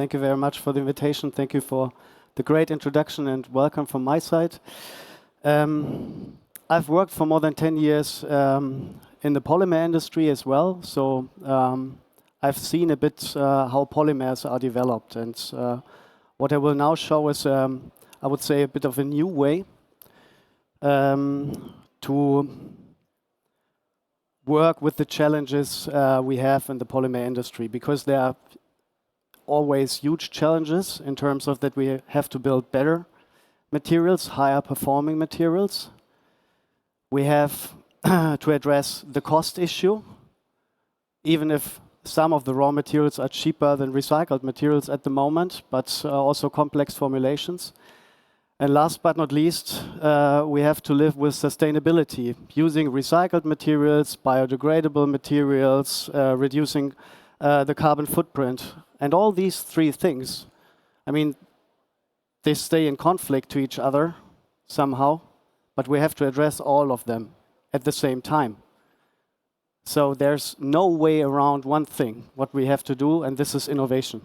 Thank you very much for the invitation. Thank you for the great introduction and welcome from my side. I've worked for more than 10 years in the polymer industry as well, so I've seen a bit how polymers are developed, and what I will now show is, I would say, a bit of a new way to work with the challenges we have in the polymer industry, because there are always huge challenges in terms of that we have to build better materials, higher performing materials. We have to address the cost issue, even if some of the raw materials are cheaper than recycled materials at the moment, but also complex formulations. And last but not least, we have to live with sustainability, using recycled materials, biodegradable materials, reducing the carbon footprint. And all these three things, I mean, they stay in conflict to each other somehow, but we have to address all of them at the same time. So there's no way around one thing, what we have to do, and this is innovation.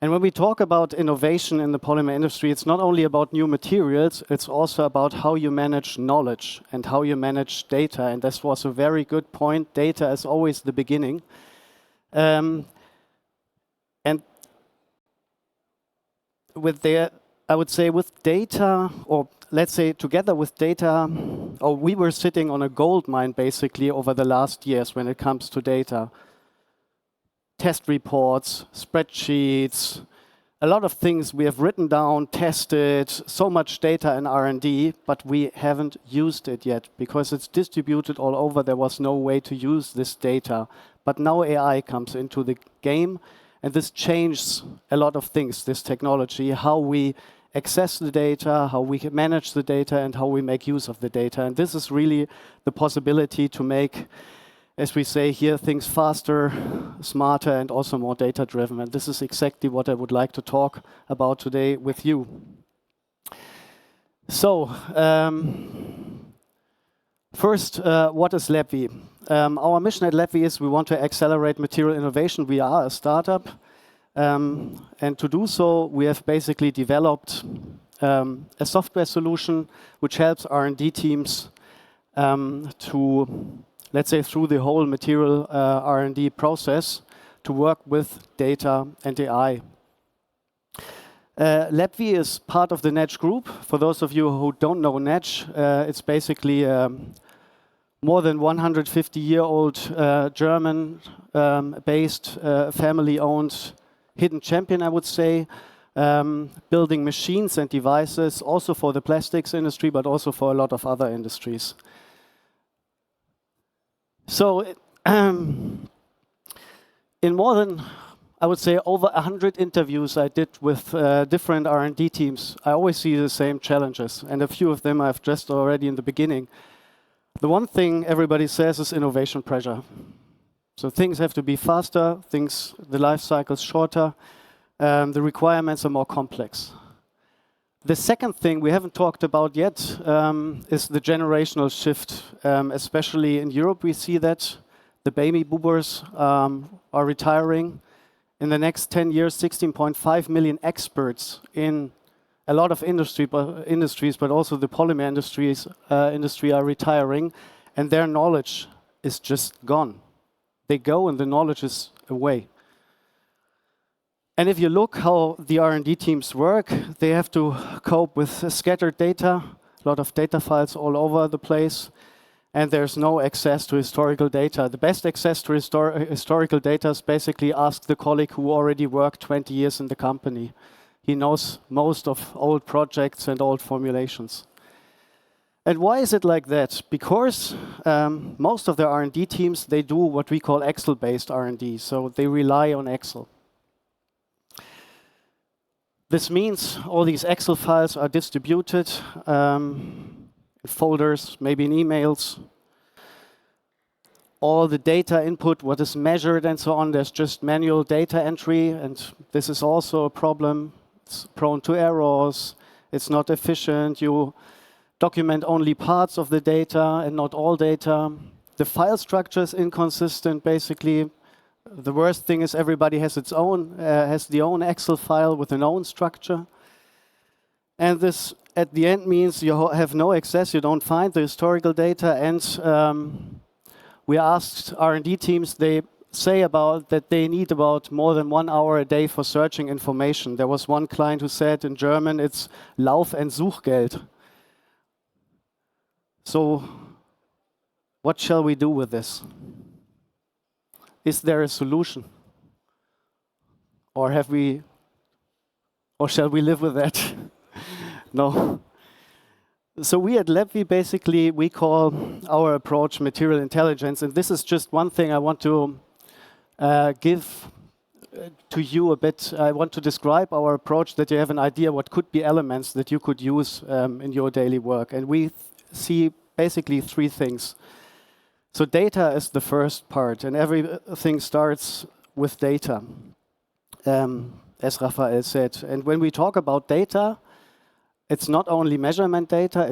And when we talk about innovation in the polymer industry, it's not only about new materials, it's also about how you manage knowledge and how you manage data. And this was a very good point. Data is always the beginning. And I would say with data, or let's say together with data, or we were sitting on a gold mine basically over the last years when it comes to data. Test reports, spreadsheets, a lot of things we have written down, tested, so much data in R&D, but we haven't used it yet because it's distributed all over. There was no way to use this data. But now AI comes into the game, and this changes a lot of things, this technology, how we access the data, how we manage the data, and how we make use of the data. And this is really the possibility to make, as we say here, things faster, smarter, and also more data-driven. And this is exactly what I would like to talk about today with you. So, first, what is LabV? Our mission at LabV is we want to accelerate material innovation. We are a startup. And to do so, we have basically developed a software solution which helps R&D teams to, let's say, through the whole material R&D process to work with data and AI. LabV is part of the Netsch group. For those of you who don't know Netsch, it's basically more than 150-year-old German-based, family-owned hidden champion, I would say, building machines and devices, also for the plastics industry, but also for a lot of other industries. So, in more than, I would say, over 100 interviews I did with different R&D teams, I always see the same challenges, and a few of them I've addressed already in the beginning. The one thing everybody says is innovation pressure. So things have to be faster, the life cycle is shorter, the requirements are more complex. The second thing we haven't talked about yet is the generational shift. Especially in Europe, we see that the baby boomers are retiring. In the next 10 years, 16.5 million experts in a lot of industries, but also the polymer industry are retiring, and their knowledge is just gone. They go and the knowledge is away. And if you look how the R&D teams work, they have to cope with scattered data, a lot of data files all over the place, and there's no access to historical data. The best access to historical data is basically ask the colleague who already worked 20 years in the company. He knows most of old projects and old formulations. And why is it like that? Because most of the R&D teams, they do what we call Excel-based R&D, so they rely on Excel. This means all these Excel files are distributed in folders, maybe in emails. All the data input, what is measured and so on, there's just manual data entry, and this is also a problem. It's prone to errors, it's not efficient, you document only parts of the data and not all data. The file structure is inconsistent, basically. The worst thing is everybody has its own, has the own Excel file with an own structure. And this, at the end, means you have no access, you don't find the historical data, and we asked R&D teams, they say about that they need about more than 1 hour a day for searching information. There was one client who said in German, it's Lauf- and Suchgeld. So what shall we do with this? Is there a solution? Or shall we live with that? No. So we at LabV basically, we call our approach material intelligence, and this is just one thing I want to give to you a bit. I want to describe our approach that you have an idea what could be elements that you could use in your daily work. And we see basically 3 things. So data is the first part, and everything starts with data, as Raphael said. And when we talk about data, it's not only measurement data,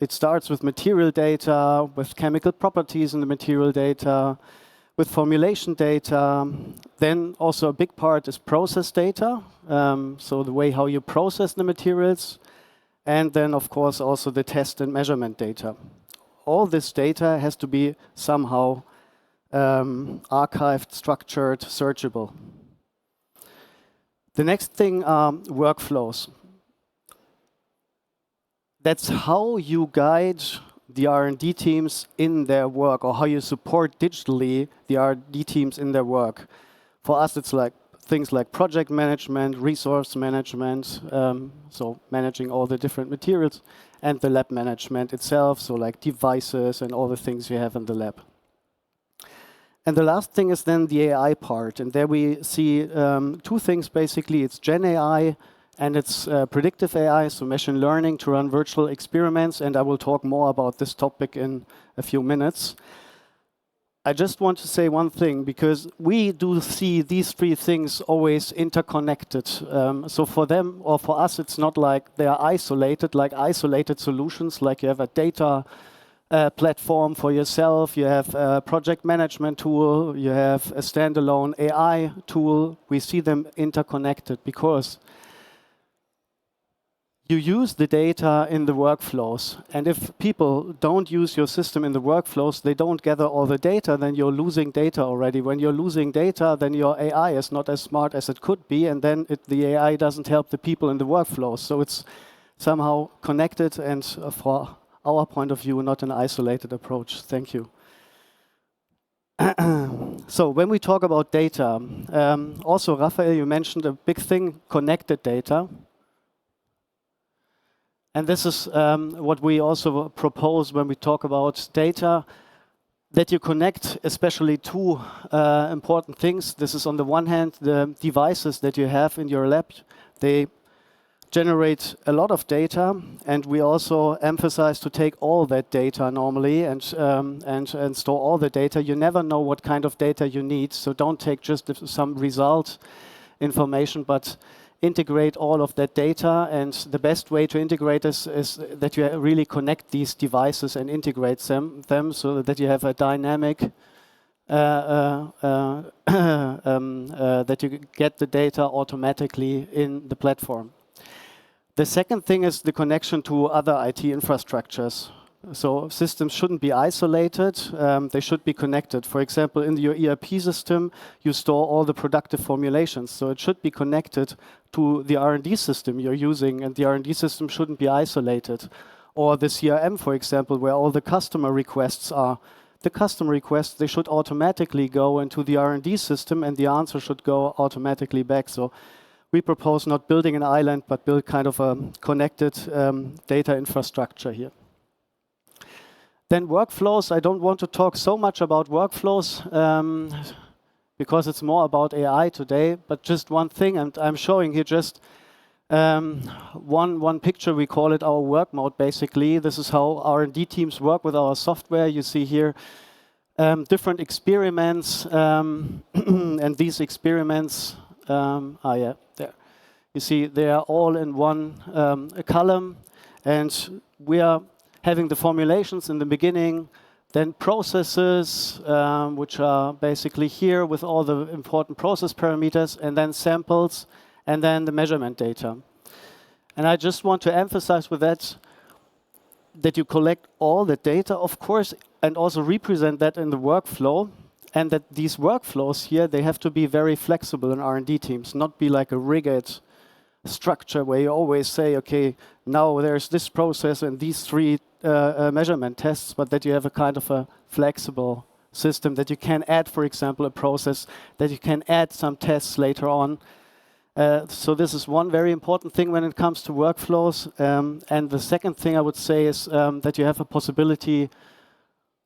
it starts with material data, with chemical properties in the material data, with formulation data. Then also a big part is process data, so the way how you process the materials. And then, of course, also the test and measurement data. All this data has to be somehow archived, structured, searchable. The next thing are workflows. That's how you guide the R&D teams in their work, or how you support digitally the R&D teams in their work. For us, it's like things like project management, resource management, so managing all the different materials, and the lab management itself, so like devices and all the things you have in the lab. And the last thing is then the AI part, and there we see 2 things basically. It's Gen AI and it's predictive AI, so machine learning to run virtual experiments, and I will talk more about this topic in a few minutes. I just want to say one thing, because we do see these 3 things always interconnected. So for them, or for us, it's not like they are isolated, like isolated solutions, like you have a data platform for yourself, you have a project management tool, you have a standalone AI tool. We see them interconnected because you use the data in the workflows. And if people don't use your system in the workflows, they don't gather all the data, then you're losing data already. When you're losing data, then your AI is not as smart as it could be, and then the AI doesn't help the people in the workflows. So it's somehow connected, and for our point of view, not an isolated approach. Thank you. So when we talk about data, also Raphael, you mentioned a big thing, connected data. And this is what we also propose when we talk about data, that you connect especially 2 important things. This is on the one hand, the devices that you have in your lab. They generate a lot of data, and we also emphasize to take all that data normally and store all the data. You never know what kind of data you need, so don't take just some result information, but integrate all of that data. And the best way to integrate this is that you really connect these devices and integrate them so that you have a dynamic, that you get the data automatically in the platform. The second thing is the connection to other IT infrastructures. So systems shouldn't be isolated, they should be connected. For example, in your ERP system, you store all the productive formulations, so it should be connected to the R&D system you're using, and the R&D system shouldn't be isolated. Or the CRM, for example, where all the customer requests are. The customer requests, they should automatically go into the R&D system, and the answer should go automatically back. So we propose not building an island, but build kind of a connected data infrastructure here. Then workflows. I don't want to talk so much about workflows because it's more about AI today, but just one thing, and I'm showing here just one picture. We call it our work mode, basically. This is how R&D teams work with our software. You see here different experiments, and these experiments, there. You see they are all in one column, and we are having the formulations in the beginning, Then processes, which are basically here with all the important process parameters, and then samples, and then the measurement data. And I just want to emphasize with that you collect all the data, of course, and also represent that in the workflow, and that these workflows here, they have to be very flexible in R&D teams, not be like a rigid structure where you always say, okay, now there's this process and these three measurement tests, but that you have a kind of a flexible system that you can add, for example, a process, that you can add some tests later on. So this is one very important thing when it comes to workflows. And the second thing I would say is that you have a possibility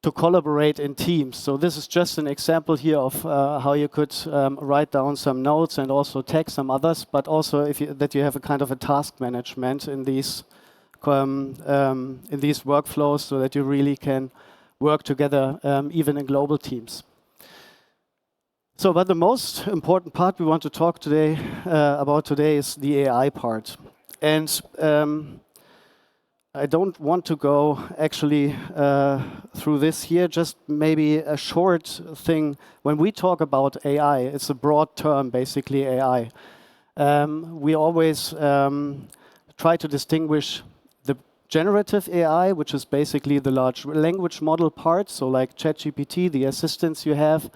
to collaborate in teams. So this is just an example here of how you could write down some notes and also tag some others, but also that you have a kind of a task management in these workflows so that you really can work together even in global teams. So, but the most important part we want to talk today about today is the AI part. And I don't want to go actually through this here, just maybe a short thing. When we talk about AI, it's a broad term, basically AI. We always try to distinguish the generative AI, which is basically the large language model part, so like ChatGPT, the assistants you have.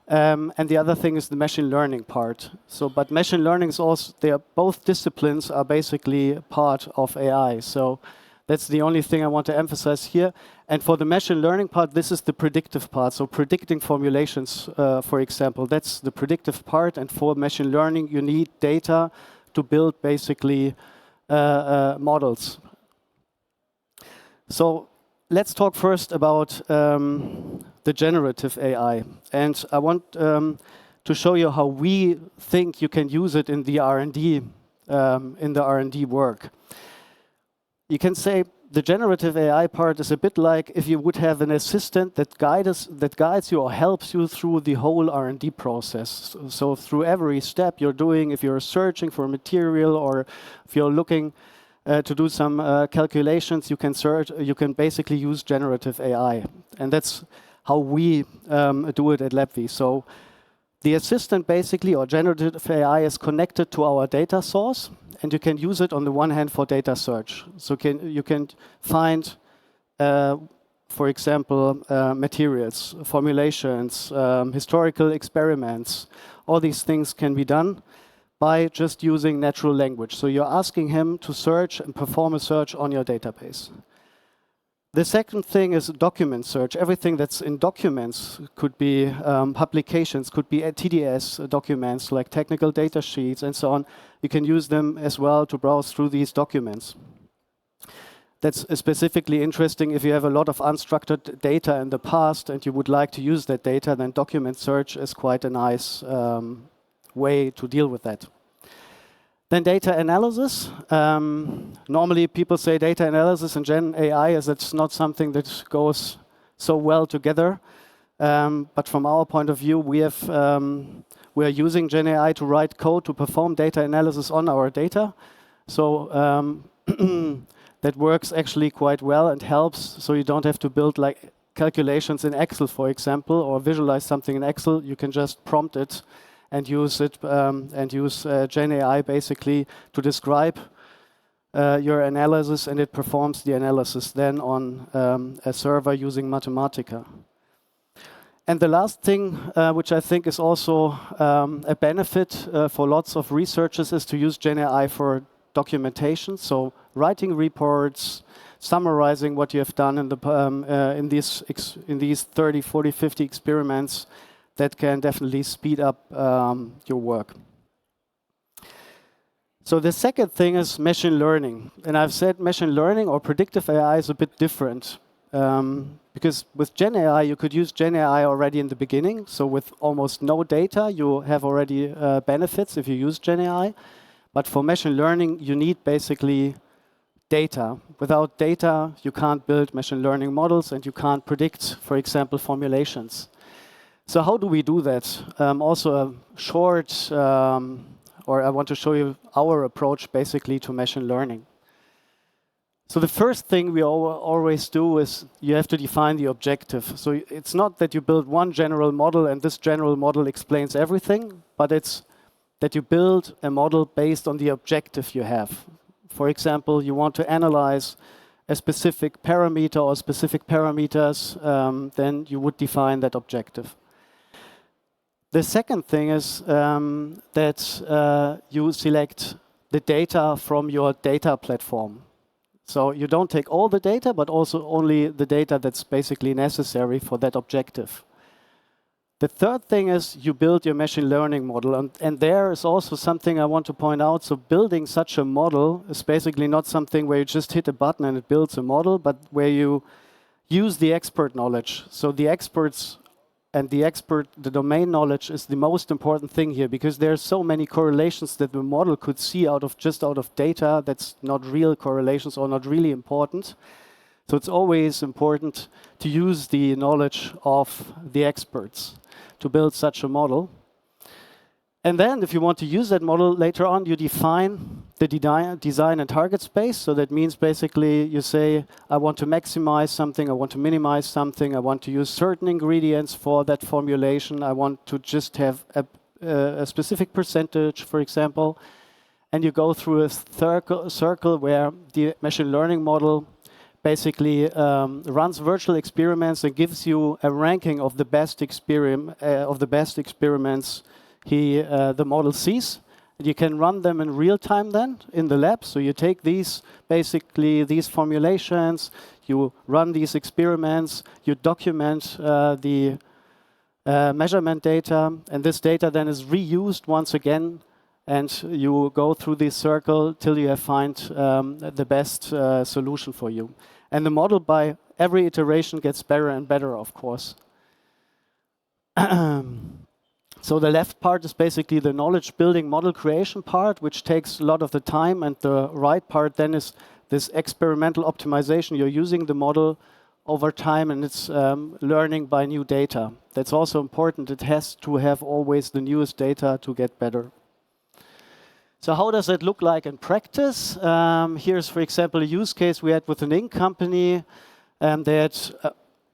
And the other thing is the machine learning part. So, but machine learning is also, both disciplines are basically part of AI. So that's the only thing I want to emphasize here. And for the machine learning part, this is the predictive part. So predicting formulations, for example, that's the predictive part. And for machine learning, you need data to build basically models. So let's talk first about the generative AI. And I want to show you how we think you can use it in the R&D work. You can say the generative AI part is a bit like if you would have an assistant that guides you or helps you through the whole R&D process. So through every step you're doing, if you're searching for material or if you're looking to do some calculations, you can basically use generative AI. And that's how we do it at LabV. So the assistant basically, or generative AI, is connected to our data source, and you can use it on the one hand for data search. So you can find, for example, materials, formulations, historical experiments. All these things can be done by just using natural language. So you're asking him to search and perform a search on your database. The second thing is document search. Everything that's in documents could be publications, could be TDS documents like technical data sheets and so on. You can use them as well to browse through these documents. That's specifically interesting if you have a lot of unstructured data in the past and you would like to use that data, then document search is quite a nice way to deal with that. Then data analysis. Normally people say data analysis and Gen AI is it's not something that goes so well together. But from our point of view, we are using Gen AI to write code to perform data analysis on our data. So that works actually quite well and helps. So you don't have to build like calculations in Excel, for example, or visualize something in Excel. You can just prompt it and use it and use Gen AI basically to describe your analysis, and it performs the analysis then on a server using Mathematica. And the last thing, which I think is also a benefit for lots of researchers, is to use Gen AI for documentation. So writing reports, summarizing what you have done in these 30, 40, 50 experiments. That can definitely speed up your work. So the second thing is machine learning. And I've said machine learning or predictive AI is a bit different. Because with Gen AI, you could use Gen AI already in the beginning. So with almost no data, you have already benefits if you use Gen AI. But for machine learning, you need basically data. Without data, you can't build machine learning models and you can't predict, for example, formulations. So how do we do that? Also a short, or I want to show you our approach basically to machine learning. So the first thing we always do is you have to define the objective. So it's not that you build one general model and this general model explains everything, but it's that you build a model based on the objective you have. For example, you want to analyze a specific parameter or specific parameters, then you would define that objective. The second thing is that you select the data from your data platform. So you don't take all the data, but also only the data that's basically necessary for that objective. The third thing is you build your machine learning model. And there is also something I want to point out. So building such a model is basically not something where you just hit a button and it builds a model, but where you use the expert knowledge. So the experts and the domain knowledge is the most important thing here, because there are so many correlations that the model could see out of data that's not real correlations or not really important. So it's always important to use the knowledge of the experts to build such a model. And then if you want to use that model later on, you define the design and target space. So that means basically you say, I want to maximize something, I want to minimize something, I want to use certain ingredients for that formulation, I want to just have a specific percentage, for example. And you go through a circle where the machine learning model basically runs virtual experiments and gives you a ranking of the best experiments the model sees. You can run them in real time then in the lab. So you take these formulations, you run these experiments, you document the measurement data, and this data then is reused once again, and you go through this circle till you have find the best solution for you. And the model by every iteration gets better and better, of course. So the left part is basically the knowledge building model creation part, which takes a lot of the time, and the right part then is this experimental optimization. You're using the model over time, and it's learning by new data. That's also important. It has to have always the newest data to get better. So how does it look like in practice? Here's, for example, a use case we had with an ink company. They had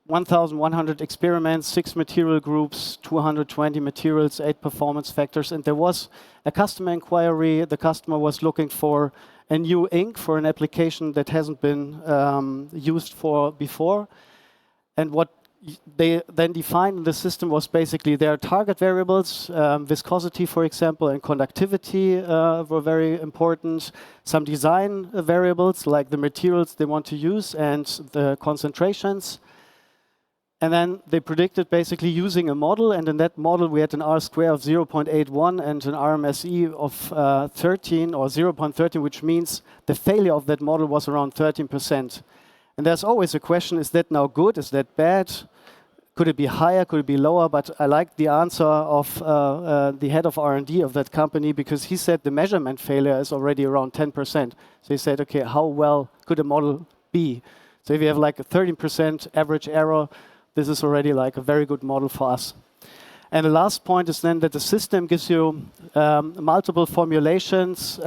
1,100 experiments, 6 material groups, 220 materials, 8 performance factors. And there was a customer inquiry. The customer was looking for a new ink for an application that hasn't been used for before. And what they then defined in the system was basically their target variables, viscosity, for example, and conductivity were very important. Some design variables, like the materials they want to use and the concentrations. And then they predicted basically using a model, and in that model we had an R-square of 0.81 and an RMSE of 13 or 0.13, which means the failure of that model was around 13%. And there's always a question, is that now good? Is that bad? Could it be higher? Could it be lower? But I like the answer of the head of R&D of that company, because he said the measurement failure is already around 10%. So he said, okay, how well could a model be? So if you have like a 13% average error, this is already like a very good model for us. And the last point is then that the system gives you multiple formulations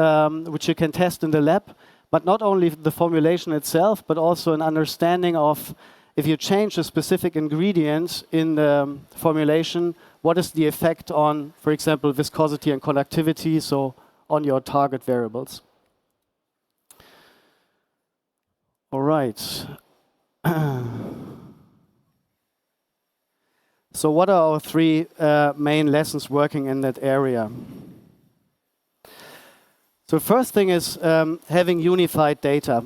which you can test in the lab, but not only the formulation itself, but also an understanding of, if you change a specific ingredient in the formulation, what is the effect on, for example, viscosity and conductivity, so on your target variables. All right. So what are our 3 main lessons working in that area? So first thing is having unified data.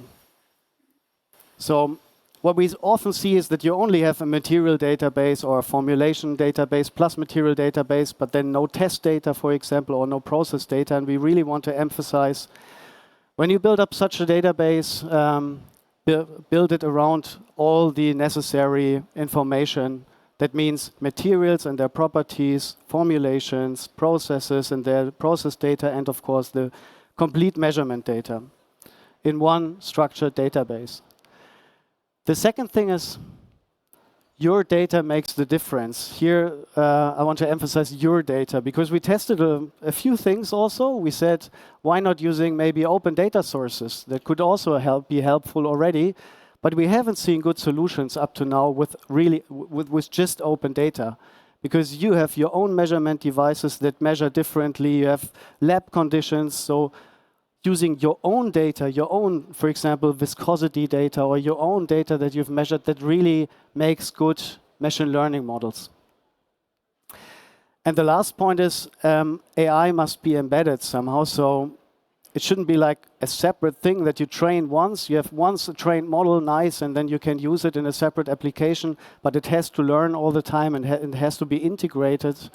So what we often see is that you only have a material database or a formulation database plus material database, but then no test data, for example, or no process data. And we really want to emphasize, when you build up such a database, build it around all the necessary information. That means materials and their properties, formulations, processes and their process data, and of course the complete measurement data in one structured database. The second thing is your data makes the difference. Here, I want to emphasize your data, because we tested a few things also. We said, why not using maybe open data sources? That could also be helpful already. But we haven't seen good solutions up to now with just open data. Because you have your own measurement devices that measure differently. You have lab conditions. So using your own data, your own, for example, viscosity data, or your own data that you've measured, that really makes good machine learning models. And the last point is AI must be embedded somehow. So it shouldn't be like a separate thing that you train once. You have once a trained model, nice, and then you can use it in a separate application. But it has to learn all the time, and it has to be integrated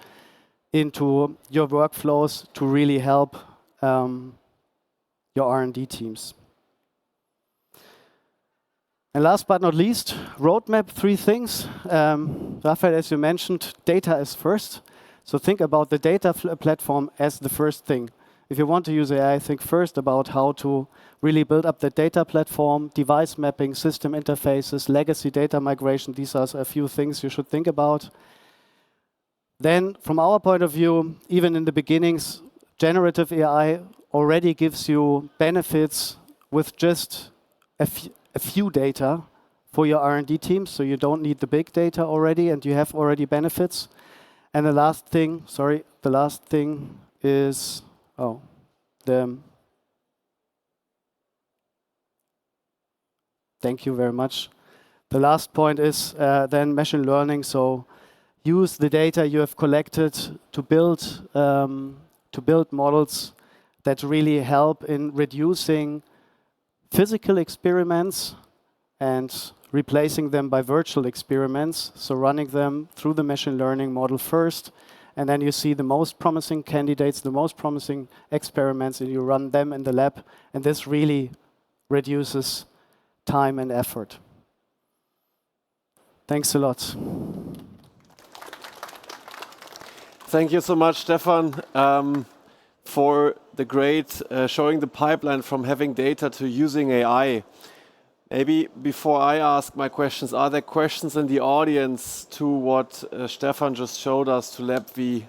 into your workflows to really help your R&D teams. And last but not least, roadmap, 3 things. Raphael, as you mentioned, data is first. So think about the data platform as the first thing. If you want to use AI, think first about how to really build up the data platform, device mapping, system interfaces, legacy data migration. These are a few things you should think about. Then, from our point of view, even in the beginnings, generative AI already gives you benefits with just a few data for your R&D teams, so you don't need the big data already, and you have already benefits. And the last thing is, thank you very much. The last point is then machine learning. So use the data you have collected to build models that really help in reducing physical experiments and replacing them by virtual experiments. So running them through the machine learning model first, and then you see the most promising candidates, the most promising experiments, and you run them in the lab. And this really reduces time and effort. Thanks a lot. Thank you so much, Stefan, for the great showing the pipeline from having data to using AI. Maybe before I ask my questions, are there questions in the audience to what Stefan just showed us, to LabV?